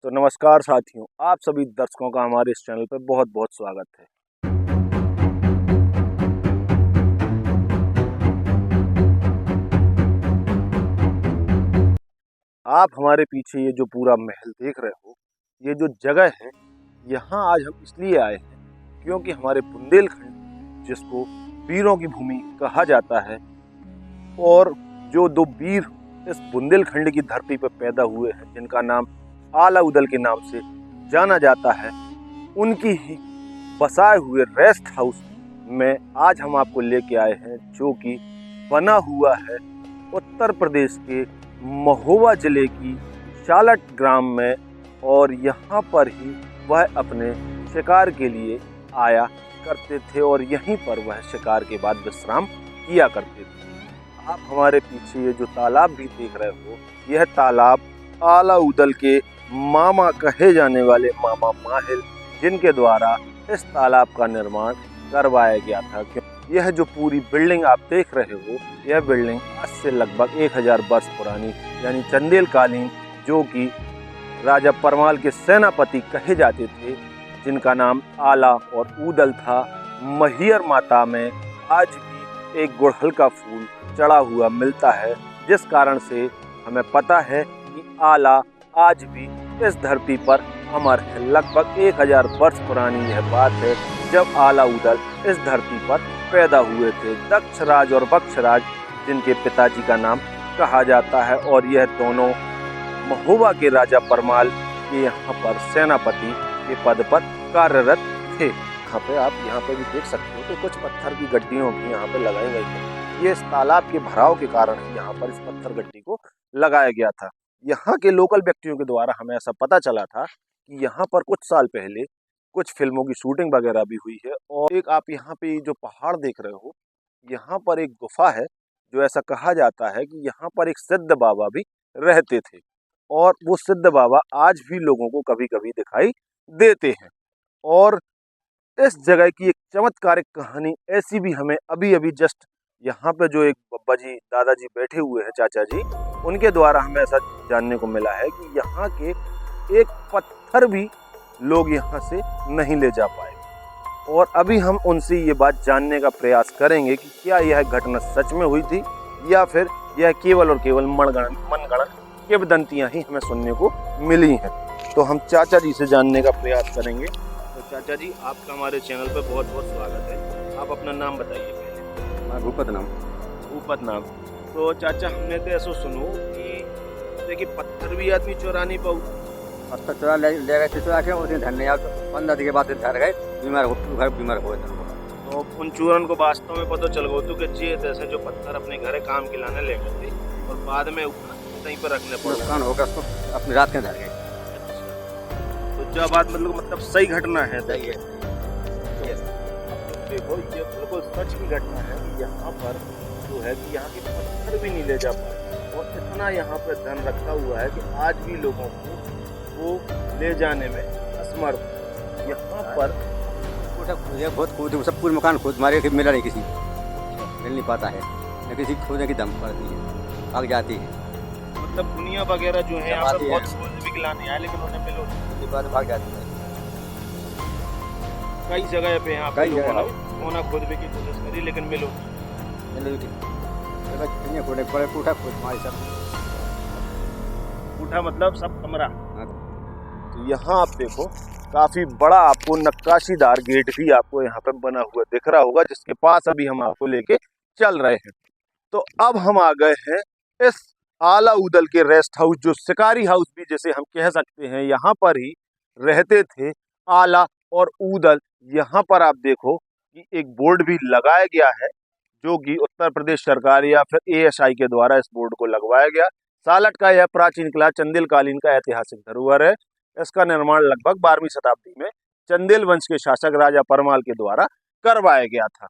तो नमस्कार साथियों, आप सभी दर्शकों का हमारे इस चैनल पर बहुत बहुत स्वागत है। आप हमारे पीछे ये जो पूरा महल देख रहे हो, ये जो जगह है, यहाँ आज हम इसलिए आए हैं क्योंकि हमारे बुंदेलखंड, जिसको वीरों की भूमि कहा जाता है, और जो दो वीर इस बुंदेलखंड की धरती पर पैदा हुए हैं, जिनका नाम आला उदल के नाम से जाना जाता है, उनकी ही बसाए हुए रेस्ट हाउस में आज हम आपको लेके आए हैं, जो कि बना हुआ है उत्तर प्रदेश के महोबा जिले की शालट ग्राम में। और यहाँ पर ही वह अपने शिकार के लिए आया करते थे और यहीं पर वह शिकार के बाद विश्राम किया करते थे। आप हमारे पीछे ये जो तालाब भी देख रहे हो, यह तालाब आला उदल के मामा कहे जाने वाले मामा माहिल, जिनके द्वारा इस तालाब का निर्माण करवाया गया था। यह जो पूरी बिल्डिंग आप देख रहे हो, यह बिल्डिंग आज से लगभग 1000 वर्ष पुरानी, यानी चंदेल कालीन, जो कि राजा परमाल के सेनापति कहे जाते थे, जिनका नाम आला और ऊदल था। मैहर माता में आज भी एक गुड़हल का फूल चढ़ा हुआ मिलता है, जिस कारण से हमें पता है कि आला आज भी इस धरती पर अमर है। लगभग 1000 वर्ष पुरानी यह बात है, जब आला उदल इस धरती पर पैदा हुए थे। दक्षराज और बक्षराज, जिनके पिताजी का नाम कहा जाता है, और यह दोनों महोबा के राजा परमाल के यहाँ पर सेनापति के पद पर कार्यरत थे। यहाँ पे भी देख सकते हो तो कुछ पत्थर की गड्डियों भी यहाँ पे लगाई गई है। ये इस तालाब के भराव के कारण ही यहाँ पर इस पत्थर गड्डी को लगाया गया था। यहाँ के लोकल व्यक्तियों के द्वारा हमें ऐसा पता चला था कि यहाँ पर कुछ साल पहले कुछ फिल्मों की शूटिंग वगैरह भी हुई है। और एक आप यहाँ पे जो पहाड़ देख रहे हो, यहाँ पर एक गुफा है, जो ऐसा कहा जाता है कि यहाँ पर एक सिद्ध बाबा भी रहते थे, और वो सिद्ध बाबा आज भी लोगों को कभी कभी दिखाई देते हैं। और इस जगह की एक चमत्कारिक कहानी ऐसी भी हमें अभी अभी जस्ट यहाँ पे जो एक बब्बा जी दादाजी बैठे हुए हैं, चाचा जी, उनके द्वारा हमें ऐसा जानने को मिला है कि यहाँ के एक पत्थर भी लोग यहाँ से नहीं ले जा पाए। और अभी हम उनसे ये बात जानने का प्रयास करेंगे कि क्या यह घटना सच में हुई थी, या फिर यह केवल और केवल मनगढ़ंत किंवदंतियां ही हमें सुनने को मिली हैं। तो हम चाचा जी से जानने का प्रयास करेंगे। तो चाचा जी, आपका हमारे चैनल पर बहुत बहुत स्वागत है। आप अपना नाम बताइए पहले। भूपत नाम। भूपत नाम। तो चाचा, हमने तो ऐसा सुनो कि देखिए पत्थर भी आदमी चुरा नहीं पाऊ। पत्थर चुरा ले गए थे, चुरा के उस दिन धरने आए, 15 दिन के बाद धर गए, बीमार हो गए। तो उन चूरन को वास्तव में पता चल गया कि जी जैसे जो पत्थर अपने घर काम के लाने ले गए थे और बाद में कहीं पर रखने पड़ा, नुकसान हो गया उसको, अपनी रात के धर गए। तो जो बात मतलब सही घटना है, सही है। देखो, ये बिल्कुल सच की घटना है कि यहाँ पर जो है कि यहाँ के पत्थर भी नहीं ले जा पाए, और इतना यहाँ पर धन रखा हुआ है कि आज भी लोगों को वो ले जाने में असमर्थ। यहाँ पर बहुत कूद, सब पूरे मकान खुद मारे, मिला नहीं, किसी मिल नहीं पाता है, न किसी खोदने की दम पड़ती है, भाग जाती है। मतलब दुनिया वगैरह जो है यहाँ पर बहुत खोज भी लाने आए, लेकिन उन्हें मिलो नहीं, बाद भाग जाती है। कई जगह पे यहाँ पे सोना खोदने की कोशिश करी, लेकिन मिलो पूठा मतलब सब कमरा। तो यहाँ आप देखो, काफी बड़ा आपको नक्काशीदार गेट भी आपको यहाँ पे बना हुआ दिख रहा होगा, जिसके पास अभी हम आपको लेके चल रहे हैं। तो अब हम आ गए हैं इस आला उदल के रेस्ट हाउस, जो शिकारी हाउस भी जैसे हम कह सकते हैं, यहाँ पर ही रहते थे आला और उदल। यहाँ पर आप देखो कि एक बोर्ड भी लगाया गया है, जो कि उत्तर प्रदेश सरकार या फिर ASI के द्वारा इस बोर्ड को लगवाया गया। सालट का यह प्राचीन किला चंदेल कालीन का ऐतिहासिक धरोहर है। इसका निर्माण लगभग 12वीं शताब्दी में चंदेल वंश के शासक राजा परमाल के द्वारा करवाया गया था।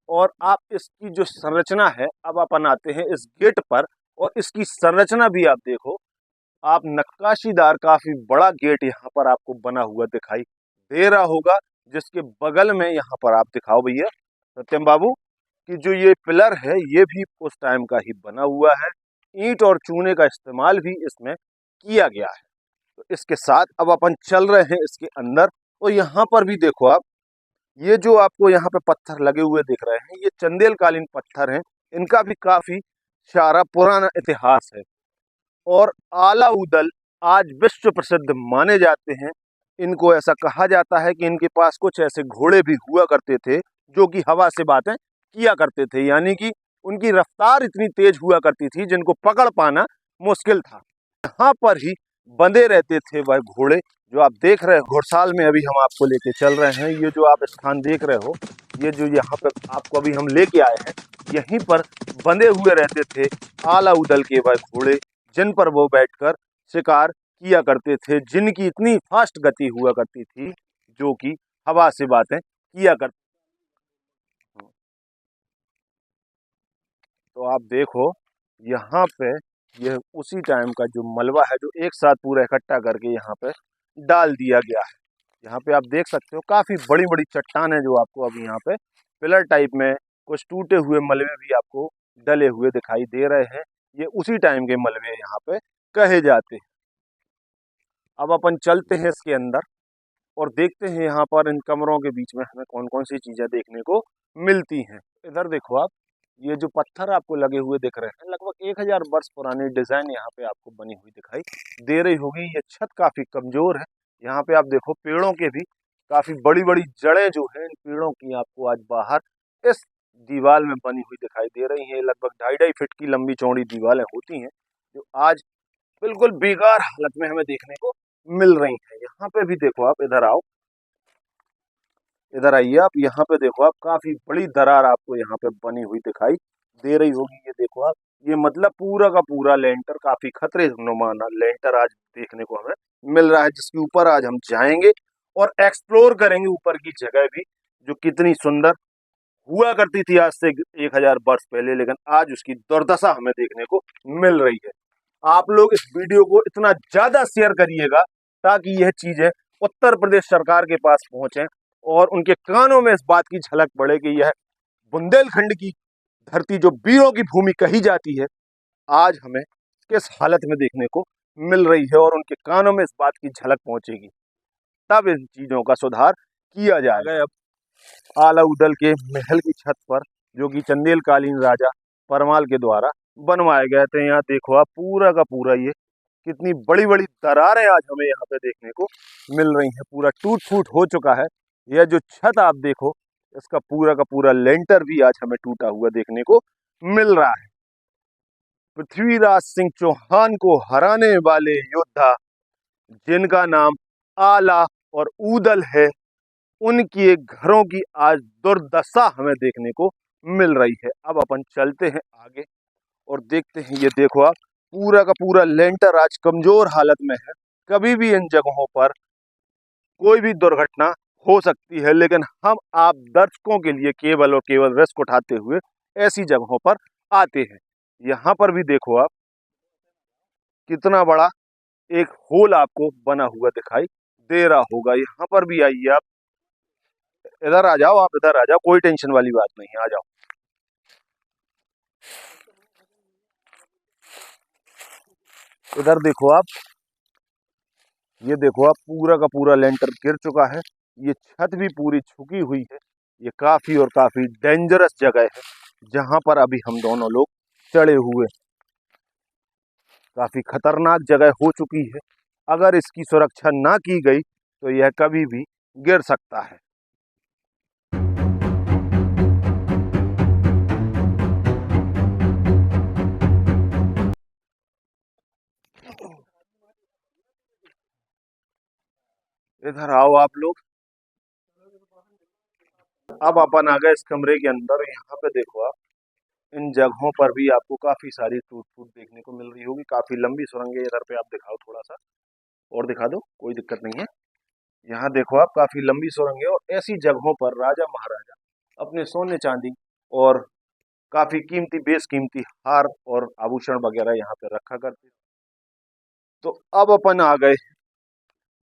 और आप इसकी जो संरचना है, अब अपन आते हैं इस गेट पर, और इसकी संरचना भी आप देखो, आप नक्काशीदार काफी बड़ा गेट यहाँ पर आपको बना हुआ दिखाई दे रहा होगा, जिसके बगल में यहाँ पर आप दिखाओ भैया सत्यम बाबू कि जो ये पिलर है, ये भी उस टाइम का ही बना हुआ है। ईंट और चूने का इस्तेमाल भी इसमें किया गया है। तो इसके साथ अब अपन चल रहे हैं इसके अंदर। और यहाँ पर भी देखो आप, ये जो आपको यहाँ पे पत्थर लगे हुए दिख रहे हैं, ये चंदेलकालीन पत्थर हैं। इनका भी काफी सारा पुराना इतिहास है। और आला उदल आज विश्व प्रसिद्ध माने जाते हैं। इनको ऐसा कहा जाता है कि इनके पास कुछ ऐसे घोड़े भी हुआ करते थे जो कि हवा से बातें किया करते थे, यानी कि उनकी रफ्तार इतनी तेज हुआ करती थी जिनको पकड़ पाना मुश्किल था। यहाँ पर ही बंधे रहते थे वह घोड़े जो आप देख रहे हो। घोड़साल में अभी हम आपको लेके चल रहे हैं। ये जो आप स्थान देख रहे हो, ये जो यहाँ पर आपको अभी हम लेके आए हैं, यहीं पर बंधे हुए रहते थे आला उदल के वह घोड़े, जिन पर वो बैठकर शिकार किया करते थे, जिनकी इतनी फास्ट गति हुआ करती थी जो कि हवा से बातें किया करते। तो आप देखो यहाँ पे यह उसी टाइम का जो मलबा है जो एक साथ पूरा इकट्ठा करके यहाँ पे डाल दिया गया है। यहाँ पे आप देख सकते हो काफी बड़ी बड़ी चट्टान है जो आपको अभी यहाँ पे पिलर टाइप में कुछ टूटे हुए मलबे भी आपको डले हुए दिखाई दे रहे हैं। ये उसी टाइम के मलबे यहाँ पे कहे जाते हैं। अब अपन चलते हैं इसके अंदर और देखते हैं यहाँ पर इन कमरों के बीच में हमें कौन कौन सी चीजें देखने को मिलती हैं। इधर देखो आप, ये जो पत्थर आपको लगे हुए दिख रहे हैं, लगभग 1000 वर्ष पुरानी डिजाइन यहाँ पे आपको बनी हुई दिखाई दे रही होगी। ये छत काफी कमजोर है। यहाँ पे आप देखो पेड़ों के भी काफी बड़ी बड़ी जड़ें जो है इन पेड़ों की आपको आज बाहर इस दीवार में बनी हुई दिखाई दे रही है। लगभग 2.5 फीट की लंबी चौड़ी दीवारें होती हैं जो आज बिल्कुल बेकार हालत में हमें देखने को मिल रही है। यहाँ पे भी देखो आप, इधर आओ, इधर आइए आप, यहाँ पे देखो आप काफी बड़ी दरार आपको यहाँ पे बनी हुई दिखाई दे रही होगी। ये देखो आप, ये मतलब पूरा का पूरा लेंटर, काफी खतरे नुमाना लेंटर आज देखने को हमें मिल रहा है, जिसके ऊपर आज हम जाएंगे और एक्सप्लोर करेंगे ऊपर की जगह भी, जो कितनी सुंदर हुआ करती थी आज से 1000 वर्ष पहले, लेकिन आज उसकी दुर्दशा हमें देखने को मिल रही है। आप लोग इस वीडियो को इतना ज्यादा शेयर करिएगा ताकि यह चीजें उत्तर प्रदेश सरकार के पास पहुंचे और उनके कानों में इस बात की झलक पड़े कि यह बुंदेलखंड की धरती जो वीरों की भूमि कही जाती है, आज हमें किस हालत में देखने को मिल रही है, और उनके कानों में इस बात की झलक पहुंचेगी तब इन चीजों का सुधार किया जाएगा। अब आला उदल के महल की छत पर, जो कि चंदेलकालीन राजा परमाल के द्वारा बनवाए गए थे, यहाँ देखो आप पूरा का पूरा ये कितनी बड़ी बड़ी दरारें आज हमें यहाँ पे देखने को मिल रही हैं। पूरा टूट फूट हो चुका है। यह जो छत आप देखो, इसका पूरा का पूरा लेंटर भी आज हमें टूटा हुआ देखने को मिल रहा है। पृथ्वीराज सिंह चौहान को हराने वाले योद्धा जिनका नाम आला और ऊदल है, उनके घरों की आज दुर्दशा हमें देखने को मिल रही है। अब अपन चलते हैं आगे और देखते हैं। ये देखो आप, पूरा का पूरा लेंटर आज कमजोर हालत में है। कभी भी इन जगहों पर कोई भी दुर्घटना हो सकती है, लेकिन हम आप दर्शकों के लिए केवल और केवल रिस्क उठाते हुए ऐसी जगहों पर आते हैं। यहाँ पर भी देखो आप, कितना बड़ा एक होल आपको बना हुआ दिखाई दे रहा होगा। यहाँ पर भी आइए आप, इधर आ जाओ, आप इधर आ जाओ, कोई टेंशन वाली बात नहीं है, आ जाओ। इधर देखो आप, ये देखो आप, पूरा का पूरा लेंटर गिर चुका है। ये छत भी पूरी झुकी हुई है। ये काफी और काफी डेंजरस जगह है जहां पर अभी हम दोनों लोग चढ़े हुए। काफी खतरनाक जगह हो चुकी है। अगर इसकी सुरक्षा ना की गई तो यह कभी भी गिर सकता है। इधर आओ आप लोग। अब अपन आ गए इस कमरे के अंदर। यहाँ पे देखो आप, इन जगहों पर भी आपको काफी सारी टूट फूट देखने को मिल रही होगी। काफी लंबी सुरंगें इधर पे आप दिखाओ, थोड़ा सा और दिखा दो, कोई दिक्कत नहीं है। यहाँ देखो आप, काफी लंबी सुरंगें, और ऐसी जगहों पर राजा महाराजा अपने सोने चांदी और काफी कीमती बेशकीमती हार और आभूषण वगैरह यहाँ पे रखा करते। तो अब अपन आ गए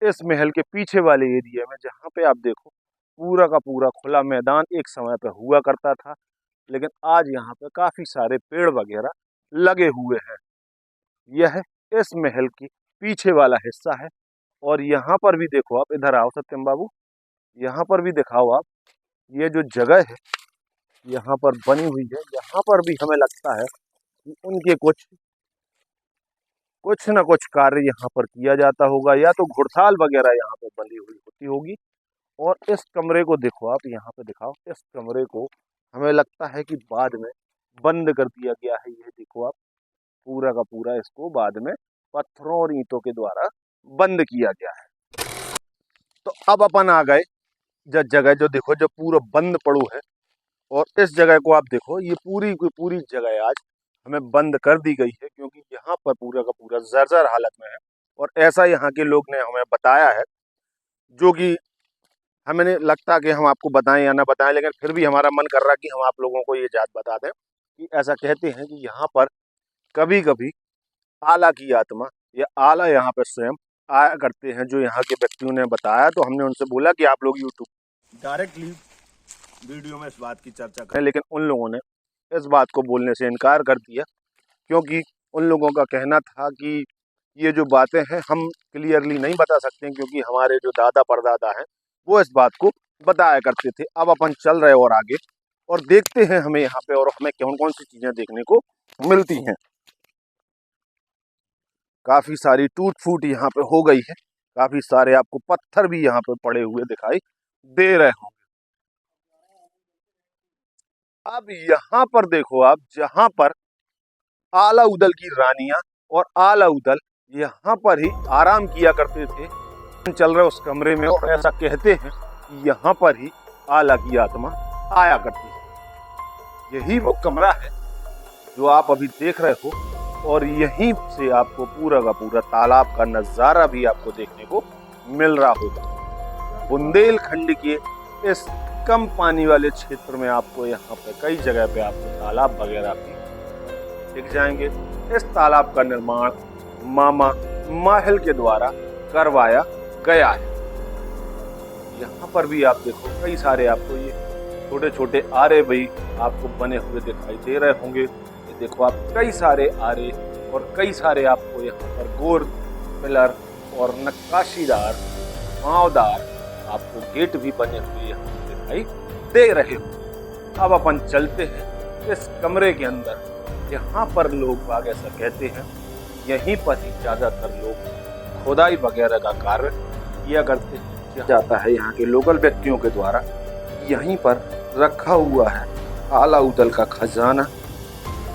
इस महल के पीछे वाले एरिया में, जहाँ पे आप देखो पूरा का पूरा खुला मैदान एक समय पे हुआ करता था, लेकिन आज यहाँ पे काफी सारे पेड़ वगैरह लगे हुए हैं। यह इस महल की पीछे वाला हिस्सा है। और यहाँ पर भी देखो आप, इधर आओ सत्यम बाबू, यहाँ पर भी दिखाओ आप, ये जो जगह है यहाँ पर बनी हुई है, यहाँ पर भी हमें लगता है कि उनके कुछ न कुछ कार्य यहाँ पर किया जाता होगा, या तो घुड़साल वगैरह यहाँ पर बनी हुई होती होगी। और इस कमरे को देखो आप, यहाँ पे दिखाओ, इस कमरे को हमें लगता है कि बाद में बंद कर दिया गया है। ये देखो आप, पूरा का पूरा इसको बाद में पत्थरों और ईंटों के द्वारा बंद किया गया है। तो अब अपन आ गए जगह, जो देखो जो पूरा बंद पड़ू है, और इस जगह को आप देखो, ये पूरी की पूरी जगह आज हमें बंद कर दी गई है, क्योंकि यहाँ पर पूरा का पूरा जर्जर हालत में है। और ऐसा यहाँ के लोग ने हमें बताया है, जो कि हमें नहीं लगता कि हम आपको बताएं या ना बताएं, लेकिन फिर भी हमारा मन कर रहा कि हम आप लोगों को ये बात बता दें कि ऐसा कहते हैं कि यहाँ पर कभी कभी आला की आत्मा या आला यहाँ पर स्वयं आया करते हैं, जो यहाँ के व्यक्तियों ने बताया। तो हमने उनसे बोला कि आप लोग यूट्यूब डायरेक्टली वीडियो में इस बात की चर्चा करें, लेकिन उन लोगों ने इस बात को बोलने से इनकार कर दिया, क्योंकि उन लोगों का कहना था कि ये जो बातें हैं हम क्लियरली नहीं बता सकते, क्योंकि हमारे जो दादा परदादा हैं वो इस बात को बताया करते थे। अब अपन चल रहे और आगे, और देखते हैं हमें यहाँ पे और हमें कौन कौन सी चीजें देखने को मिलती हैं। काफी सारी टूट फूट यहाँ पे हो गई है, काफी सारे आपको पत्थर भी यहाँ पे पड़े हुए दिखाई दे रहे होंगे। अब यहाँ पर देखो आप, जहाँ पर आला उदल की रानियां और आला उदल यहाँ पर ही आराम किया करते थे, चल रहे उस कमरे में, और ऐसा कहते हैं कि यहाँ पर ही आला की आत्मा आया करती है। यही वो कमरा है जो आप अभी देख रहे हो, और यहीं से आपको पूरा का पूरा तालाब का नजारा भी आपको देखने को मिल रहा होगा। बुंदेलखंड के इस कम पानी वाले क्षेत्र में आपको यहाँ पे कई जगह पे आपको तालाब वगैरह भी दिख जाएंगे। इस तालाब का निर्माण मामा माहिल के द्वारा करवाया गया है। यहाँ पर भी आप देखो कई सारे आपको ये छोटे छोटे आरे भी आपको बने हुए दिखाई दे रहे होंगे। ये देखो आप, कई सारे आरे और कई सारे आपको यहाँ पर गोर पिलर और नक्काशीदार घुमावदार आपको गेट भी बने हुए यहाँ दिखाई दे रहे हो। अब अपन चलते हैं इस कमरे के अंदर। यहाँ पर लोग बाग ऐसा कहते हैं, यहीं पर ही ज्यादातर लोग खुदाई वगैरह का कार्य किया करते हैं जाता है यहाँ के लोकल व्यक्तियों के द्वारा। यहीं पर रखा हुआ है आला उदल का खजाना,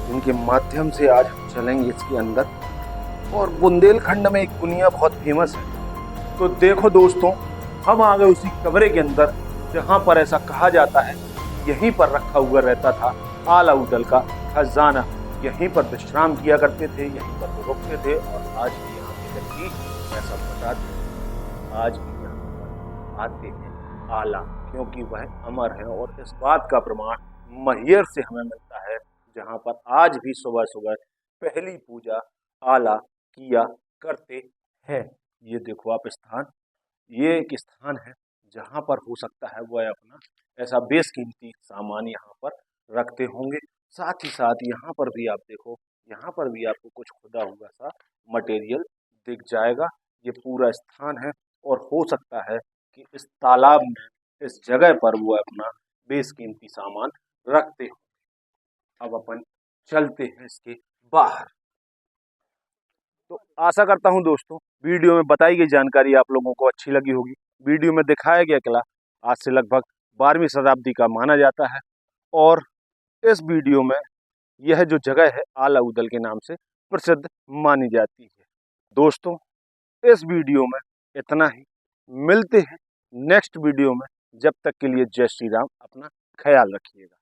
जिनके माध्यम से आज हम चलेंगे इसके अंदर। और बुंदेलखंड में एक कुनिया बहुत फेमस है। तो देखो दोस्तों, हम आ गए उसी कमरे के अंदर जहाँ पर ऐसा कहा जाता है यहीं पर रखा हुआ रहता था आला उदल का खजाना। यहीं पर विश्राम किया करते थे, यहीं पर रुकते थे, और आज भी यहाँ के व्यक्ति ऐसा बताते हैं, आज भी यहाँ पर आते हैं आला, क्योंकि वह अमर है। और इस बात का प्रमाण मैहर से हमें मिलता है, जहाँ पर आज भी सुबह सुबह पहली पूजा आला किया करते हैं। ये देखो आप स्थान, ये एक स्थान है जहाँ पर हो सकता है वह अपना ऐसा बेशकीमती सामान यहाँ पर रखते होंगे। साथ ही साथ यहाँ पर भी आप देखो, यहाँ पर भी आपको कुछ खुदा हुआ सा मटेरियल दिख जाएगा। ये पूरा स्थान है, और हो सकता है कि इस तालाब में, इस जगह पर वो अपना बेशकीमती सामान रखते हो। अब अपन चलते हैं इसके बाहर। तो आशा करता हूं दोस्तों, वीडियो में बताई गई जानकारी आप लोगों को अच्छी लगी होगी। वीडियो में दिखाया गया किला आज से लगभग 12वीं शताब्दी का माना जाता है, और इस वीडियो में यह जो जगह है आला उदल के नाम से प्रसिद्ध मानी जाती है। दोस्तों, इस वीडियो में इतना ही, मिलते हैं नेक्स्ट वीडियो में। जब तक के लिए जय श्री राम, अपना ख्याल रखिएगा।